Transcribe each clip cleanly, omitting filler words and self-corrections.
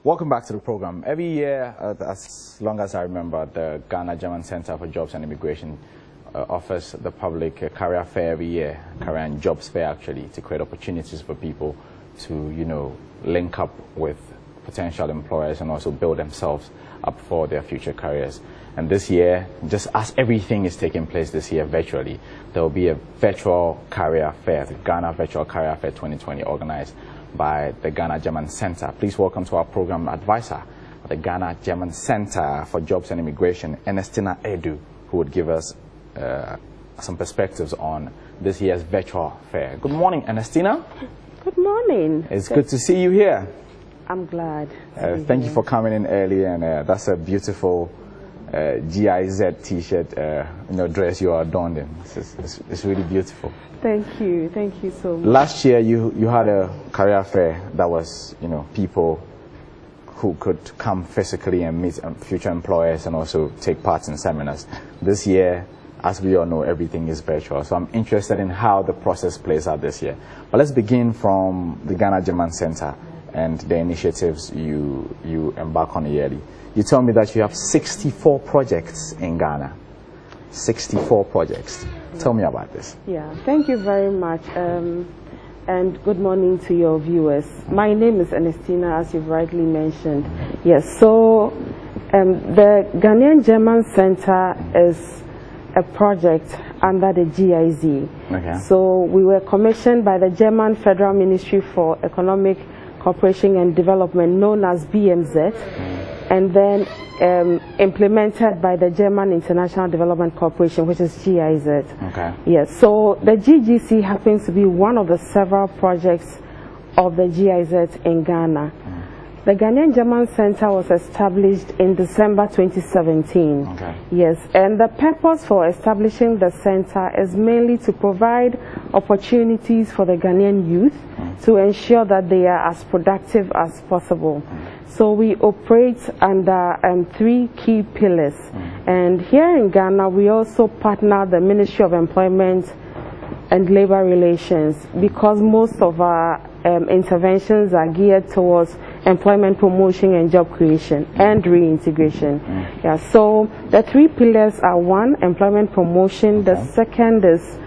Welcome back to the program. Every year, as long as I remember, the Ghana German Center for Jobs and Immigration offers the public a career fair every year, career and jobs fair actually, to create opportunities for people to, link up with potential employers and also build themselves up for their future careers. And this year, just as everything is taking place this year virtually, there will be a virtual career fair, the Ghana Virtual Career Fair 2020, organized by the Ghana German Center. Please welcome to our program advisor at the Ghana German Center for Jobs and Immigration, Ernestina, who would give us some perspectives on this year's virtual fair. Good morning, Ernestina. Good morning. It's good to see you here. I'm glad. Thank you for coming in early, and that's a beautiful GIZ T-shirt, dress you are adorned in. It's really beautiful. Thank you so much. Last year you had a career fair that was, people who could come physically and meet future employers and also take part in seminars. This year, as we all know, everything is virtual. So I'm interested in how the process plays out this year. But let's begin from the Ghana German Center and the initiatives you embark on yearly. You told me that you have 64 projects in Ghana. 64 projects. Tell me about this. Yeah, thank you very much. And good morning to your viewers. My name is Ernestina, as you've rightly mentioned. Yes, so the Ghanaian German Center is a project under the GIZ. Okay. So we were commissioned by the German Federal Ministry for Economic Cooperation and Development, known as BMZ, and then implemented by the German International Development Corporation, which is GIZ. Okay. Yes, so the GGC happens to be one of the several projects of the GIZ in Ghana. The Ghanaian German Center was established in December 2017. Okay. Yes, and the purpose for establishing the center is mainly to provide opportunities for the Ghanaian youth to ensure that they are as productive as possible. So we operate under 3 key pillars. And here in Ghana, we also partner the Ministry of Employment and Labor Relations, because most of our interventions are geared towards employment promotion and job creation and reintegration. Yeah, so the 3 pillars are: 1, employment promotion, the second is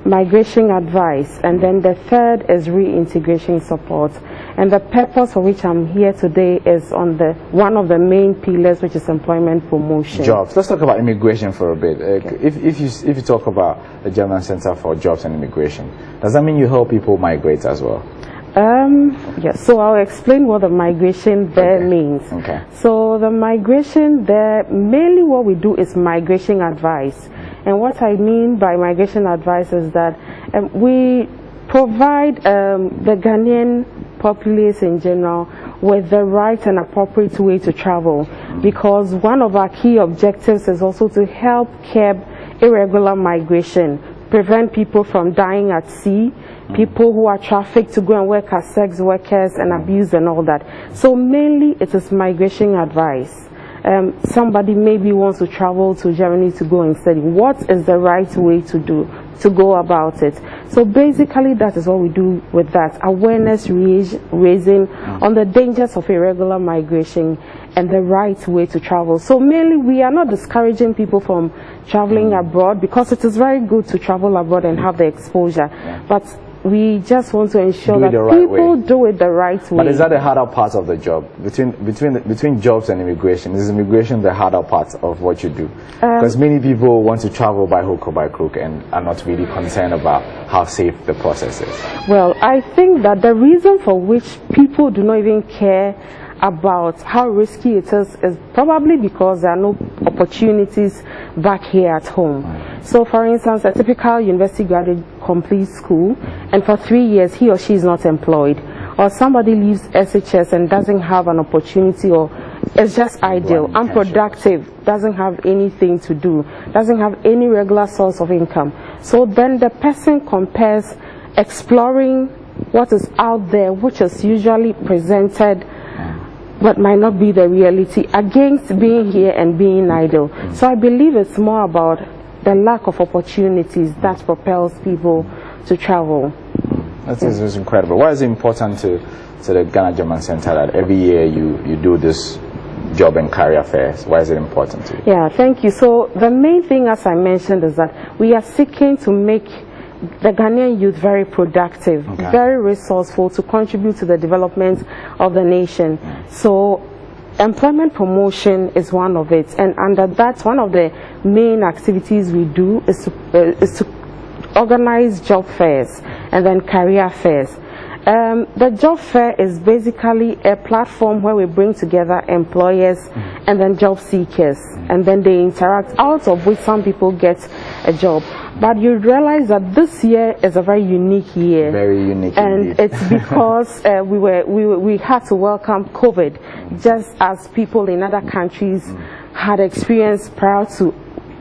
migration advice, and then the third is reintegration support. And the purpose for which I'm here today is on one of the main pillars, which is employment promotion. Jobs. Let's talk about immigration for a bit. If you talk about the German Center for Jobs and Immigration, does that mean you help people migrate as well? Yes, so I'll explain what the migration there means. Okay. So the migration there, mainly what we do is migration advice. And what I mean by migration advice is that we provide the Ghanaian populace in general with the right and appropriate way to travel, because one of our key objectives is also to help curb irregular migration, prevent people from dying at sea, people who are trafficked to go and work as sex workers and abuse and all that. So mainly it is migration advice. Somebody maybe wants to travel to Germany to go and study. What is the right way to go about it? So basically that is what we do with that, awareness raising on the dangers of irregular migration and the right way to travel. So mainly we are not discouraging people from traveling abroad, because it is very good to travel abroad and have the exposure, but we just want to ensure that people do it the right way. But is that the harder part of the job? Between jobs and immigration, is immigration the harder part of what you do? Because many people want to travel by hook or by crook and are not really concerned about how safe the process is. Well, I think that the reason for which people do not even care about how risky it is probably because there are no opportunities back here at home. So for instance, a typical university graduate completes school and for 3 years he or she is not employed, or somebody leaves SHS and doesn't have an opportunity, or is just idle, unproductive, doesn't have anything to do, doesn't have any regular source of income. So then the person compares exploring what is out there, which is usually presented but might not be the reality, against being here and being idle. So I believe it's more about the lack of opportunities that propels people to travel. That is incredible. Why is it important to to the Ghana German Center that every year you do this job and career fairs? Why is it important to you? Yeah, thank you. So the main thing, as I mentioned, is that we are seeking to make the Ghanaian youth very productive, very resourceful, to contribute to the development of the nation. So employment promotion is one of it, and under that, one of the main activities we do is to organize job fairs and then career fairs. The job fair is basically a platform where we bring together employers and then job seekers, and then they interact, out of which some people get a job. But you realize that this year is a very unique year. Very unique and indeed. It's because we had to welcome COVID, just as people in other countries had experienced prior to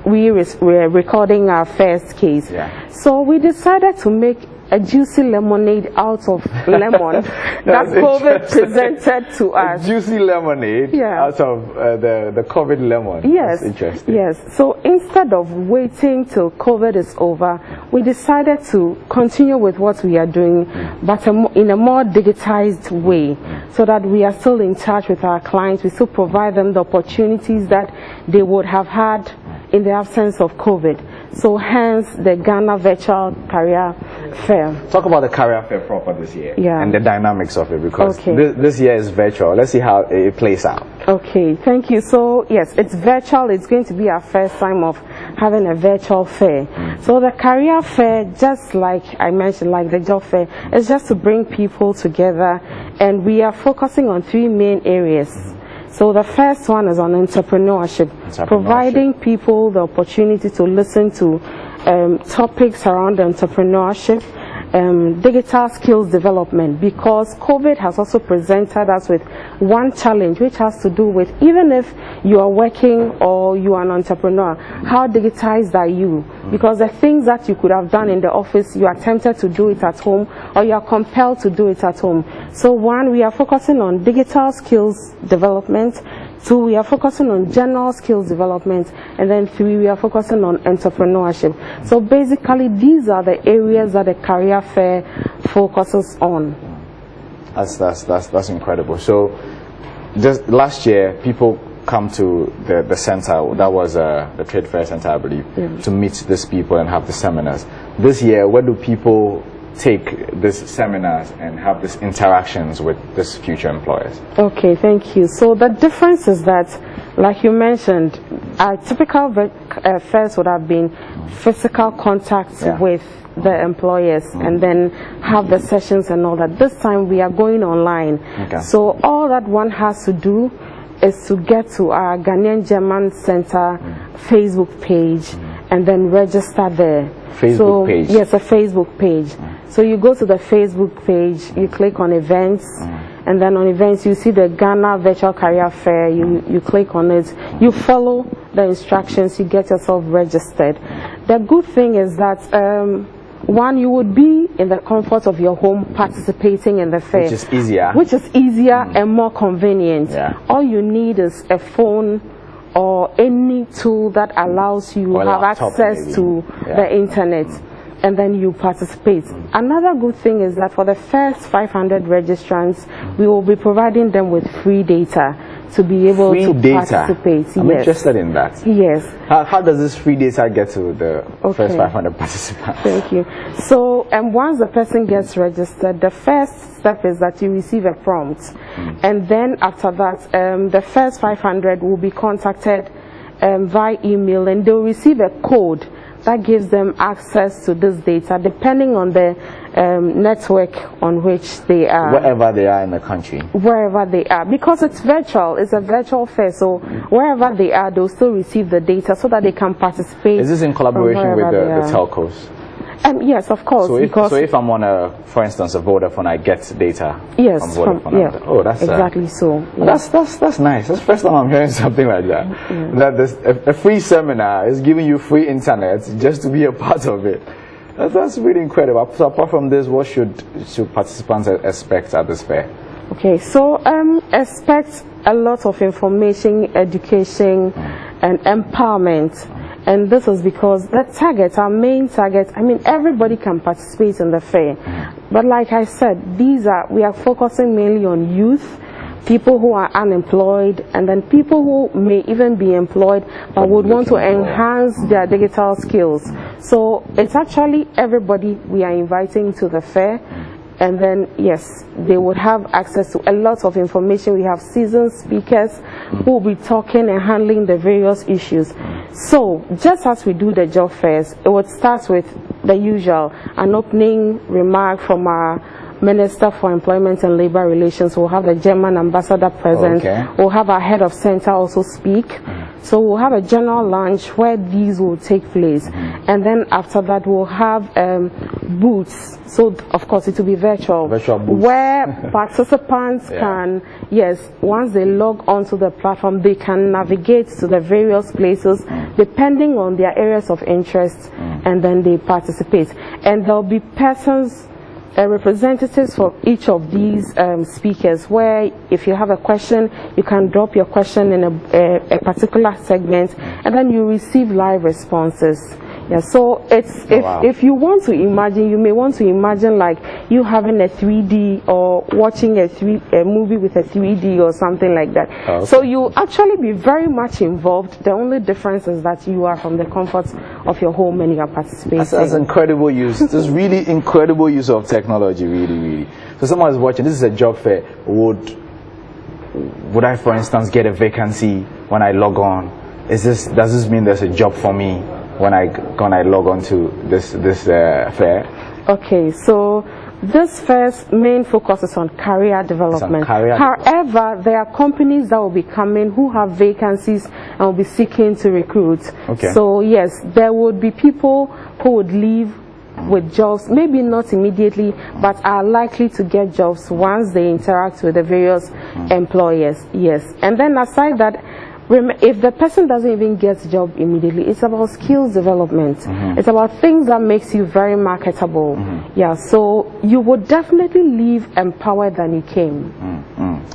we were recording our first case. Yeah. So we decided to make a juicy lemonade out of lemon that COVID presented to us. A juicy lemonade out of the COVID lemon. Yes. That's interesting. Yes. So instead of waiting till COVID is over, we decided to continue with what we are doing, but in a more digitized way, so that we are still in touch with our clients. We still provide them the opportunities that they would have had in the absence of COVID. So hence the Ghana Virtual Career Fair. Talk about the career fair proper this year and the dynamics of it, because this year is virtual. Let's see how it plays out. Okay, thank you. So yes, it's virtual. It's going to be our first time of having a virtual fair. So the career fair, just like I mentioned, like the job fair, is just to bring people together, and we are focusing on 3 main areas. So the first one is on entrepreneurship, providing people the opportunity to listen to topics around entrepreneurship, digital skills development, because COVID has also presented us with one challenge, which has to do with, even if you are working or you are an entrepreneur, how digitized are you? Because the things that you could have done in the office, you are tempted to do it at home, or you are compelled to do it at home. So 1, we are focusing on digital skills development. 2, we are focusing on general skills development, and then 3, we are focusing on entrepreneurship. So basically, these are the areas that the career fair focuses on. That's incredible. So, just last year, people come to the center, that was the trade fair center, I believe, to meet these people and have the seminars. This year, where do people take these seminars and have these interactions with these future employers? Okay, thank you. So the difference is that, like you mentioned, our typical fairs would have been physical contacts with the employers and then have the sessions and all that. This time we are going online. So all that one has to do is to get to our Ghanaian German Center Facebook page and then register there. Facebook page? Yes, a Facebook page. So you go to the Facebook page, you click on events, and then on events you see the Ghana Virtual Career Fair, you click on it, you follow the instructions, you get yourself registered. The good thing is that 1, you would be in the comfort of your home participating in the fair. Which is easier. Which is easier and more convenient. All you need is a phone or any tool that allows you to have access to the internet, and then you participate. Another good thing is that for the first 500 registrants, we will be providing them with free data to be able to participate. I'm interested in that. Yes. How does this free data get to the first 500 participants? Thank you. So once the person gets registered, the first step is that you receive a prompt. And then after that, the first 500 will be contacted via email, and they'll receive a code that gives them access to this data depending on the network on which they are. Wherever they are in the country. Wherever they are. Because it's virtual, it's a virtual fair, so wherever they are, they'll still receive the data so that they can participate. Is this in collaboration with the telcos? Yes, of course. So if I'm on for instance, a Vodafone, I get data from Vodafone. Oh, that's exactly so. That's nice. That's the first time I'm hearing something like that. That a free seminar is giving you free internet just to be a part of it. That's really incredible. So apart from this, what should participants expect at this fair? Okay, so expect a lot of information, education, and empowerment. And this is because the target, our main target, I mean, everybody can participate in the fair. But like I said, we are focusing mainly on youth, people who are unemployed, and then people who may even be employed but would want to enhance their digital skills. So it's actually everybody we are inviting to the fair. And then, yes, they would have access to a lot of information. We have seasoned speakers who will be talking and handling the various issues. So, just as we do the job fairs, it would start with the usual, an opening remark from our Minister for Employment and Labor Relations. We'll have the German ambassador present. We'll have our head of center also speak. So we'll have a general lunch where these will take place. And then after that, we'll have booths. So, of course, it will be virtual booths, where participants can, yes, once they log onto the platform, they can navigate to the various places depending on their areas of interest, and then they participate. And there'll be persons, representatives for each of these speakers, where if you have a question, you can drop your question in a particular segment, and then you receive live responses. Yeah, so it's if you want to imagine, you may want to imagine like you having a 3D or watching a movie with a 3D or something like that. So you actually be very much involved. The only difference is that you are from the comfort of your home and you are participating. That's incredible use. This really incredible use of technology, really. So someone is watching. This is a job fair. Would I, for instance, get a vacancy when I log on? Does this mean there's a job for me when I log on to this fair? Okay, so this fair's main focus is on career development. However, there are companies that will be coming who have vacancies and will be seeking to recruit. So yes, there would be people who would leave with jobs, maybe not immediately, but are likely to get jobs once they interact with the various employers. Yes, and then aside that, if the person doesn't even get a job immediately, it's about skills development. It's about things that makes you very marketable. Yeah, so you would definitely leave empowered than you came.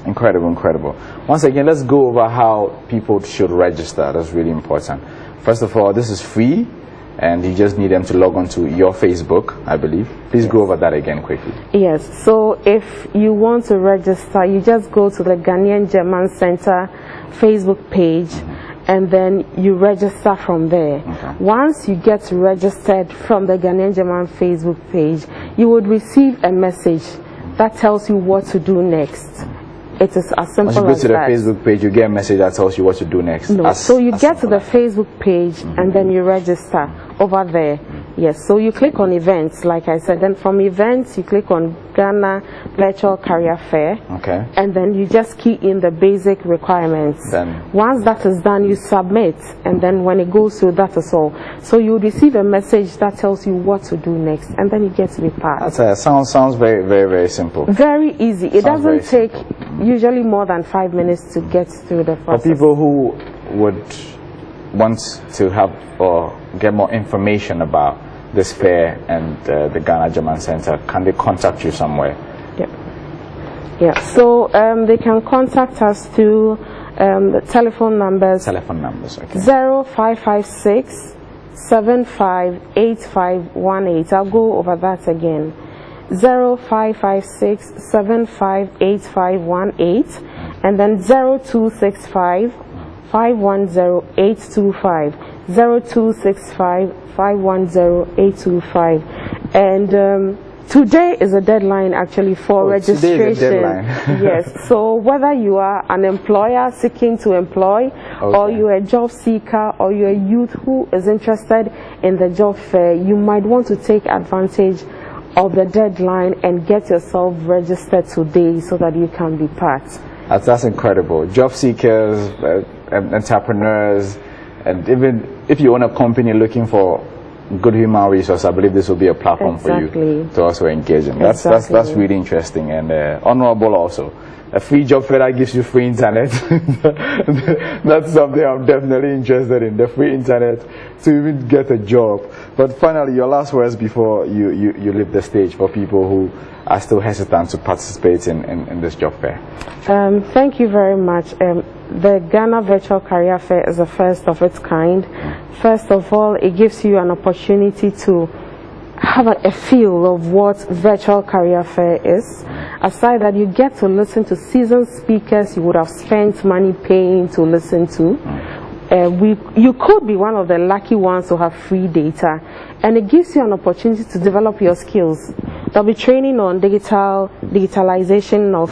Incredible, incredible. Once again, let's go over how people should register. That's really important. First of all, this is free, and you just need them to log on to your Facebook, I believe. Please go over that again quickly. Yes, so if you want to register, you just go to the Ghanaian German Center Facebook page, and then you register from there. Once you get registered from the Ghanaian German Facebook page, you would receive a message that tells you what to do next. It is as simple as that. Once you go to the Facebook page, you get a message that tells you what to do next. So you get to the Facebook page and then you register over there. Yes, so you click on events, like I said. Then from events, you click on Ghana Virtual Career Fair. And then you just key in the basic requirements. Once that is done, you submit. And then when it goes through, that is all. So you receive a message that tells you what to do next. And then you get to be part. That sounds very, very, very simple. Very easy. It doesn't take usually more than 5 minutes to get through the process. For people who would want to have or get more information about this fair and the Ghana German Center, can they contact you somewhere? Yeah, so they can contact us through the telephone numbers. 0556 758518. I'll go over that again. 0556 758518, and then 0265 510 825. 0265 510 825. And today is a deadline actually for registration. Today is a deadline. Yes, so whether you are an employer seeking to employ, or you're a job seeker, or you're a youth who is interested in the job fair, you might want to take advantage of the deadline and get yourself registered today so that you can be part. That's incredible. Job seekers, entrepreneurs, and even if you own a company looking for good human resource, I believe this will be a platform for you to also engage in. That's really interesting and honorable also. a free job fair that gives you free internet. That's something I'm definitely interested in, the free internet to even get a job. But finally, your last words before you leave the stage for people who are still hesitant to participate in this job fair. Thank you very much. The Ghana Virtual Career Fair is the first of its kind. First of all, it gives you an opportunity to have a feel of what virtual career fair is. Aside that, you get to listen to seasoned speakers you would have spent money paying to listen to. You could be one of the lucky ones to have free data, and it gives you an opportunity to develop your skills. There'll be training on digitalization of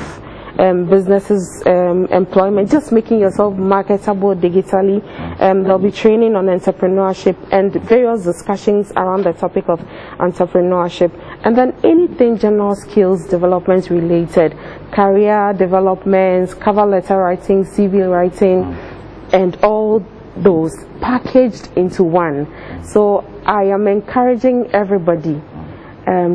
businesses, employment, just making yourself marketable digitally. There'll be training on entrepreneurship and various discussions around the topic of entrepreneurship. And then anything general skills development related, career developments, cover letter writing, CV writing, and all those packaged into one. So I am encouraging everybody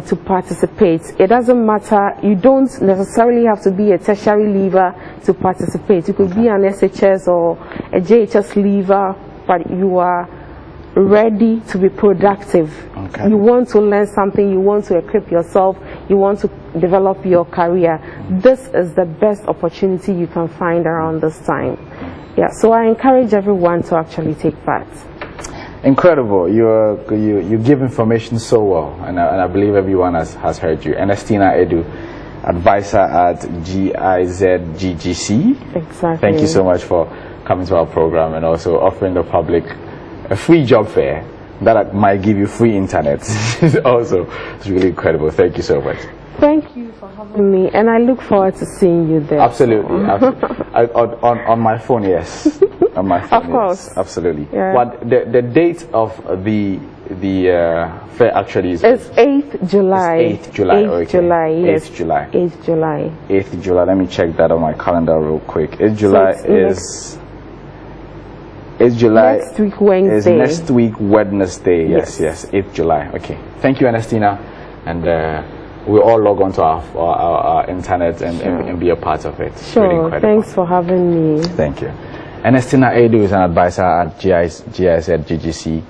to participate. It doesn't matter, you don't necessarily have to be a tertiary leaver to participate. You could be an SHS or a JHS leaver, but you are ready to be productive. You want to learn something, you want to equip yourself, you want to develop your career. This is the best opportunity you can find around this time. Yeah, so I encourage everyone to actually take part. Incredible. You give information so well, and I believe everyone has heard you. Ernestina Edu, advisor at GVCF. Exactly. Thank you so much for coming to our program and also offering the public a free job fair that might give you free internet. Also, it's really incredible. Thank you so much. Thank you for having me, and I look forward to seeing you there. Absolutely. On my phone, yes. On my phone, of course. Yes. Absolutely. Yeah. But the date of the fair actually is... It's 8th July. It's 8th July. 8th July, yes. 8th July. 8th July. 8th July. Let me check that on my calendar real quick. 8th July So is... 8th July next week Wednesday. Is next week Wednesday. Yes, 8th July. Okay. Thank you, Ernestina. And we'll all log on to our internet and be a part of it. Sure. Really incredible. Thanks for having me. Thank you. Ernestina Edu is an advisor at GVCF.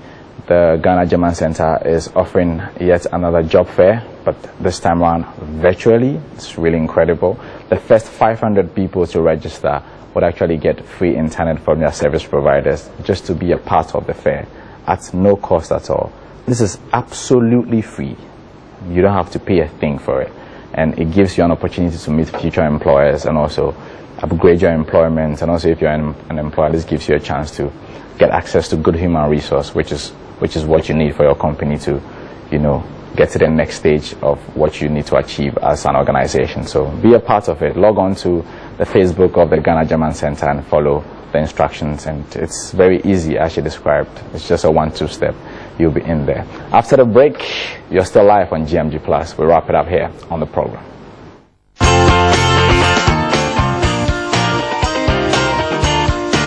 The Ghana German Center is offering yet another job fair, but this time around virtually. It's really incredible. The first 500 people to register would actually get free internet from their service providers just to be a part of the fair at no cost at all. This is absolutely free. You don't have to pay a thing for it, and it gives you an opportunity to meet future employers and also upgrade your employment. And also, if you're an employer, this gives you a chance to get access to good human resource, which is what you need for your company to, get to the next stage of what you need to achieve as an organization. So be a part of it. Log on to the Facebook of the Ghana German Center and follow the instructions, and it's very easy as you described. It's just a 1-2 step. You'll be in there. After the break, you're still live on GMG Plus. We'll wrap it up here on the program.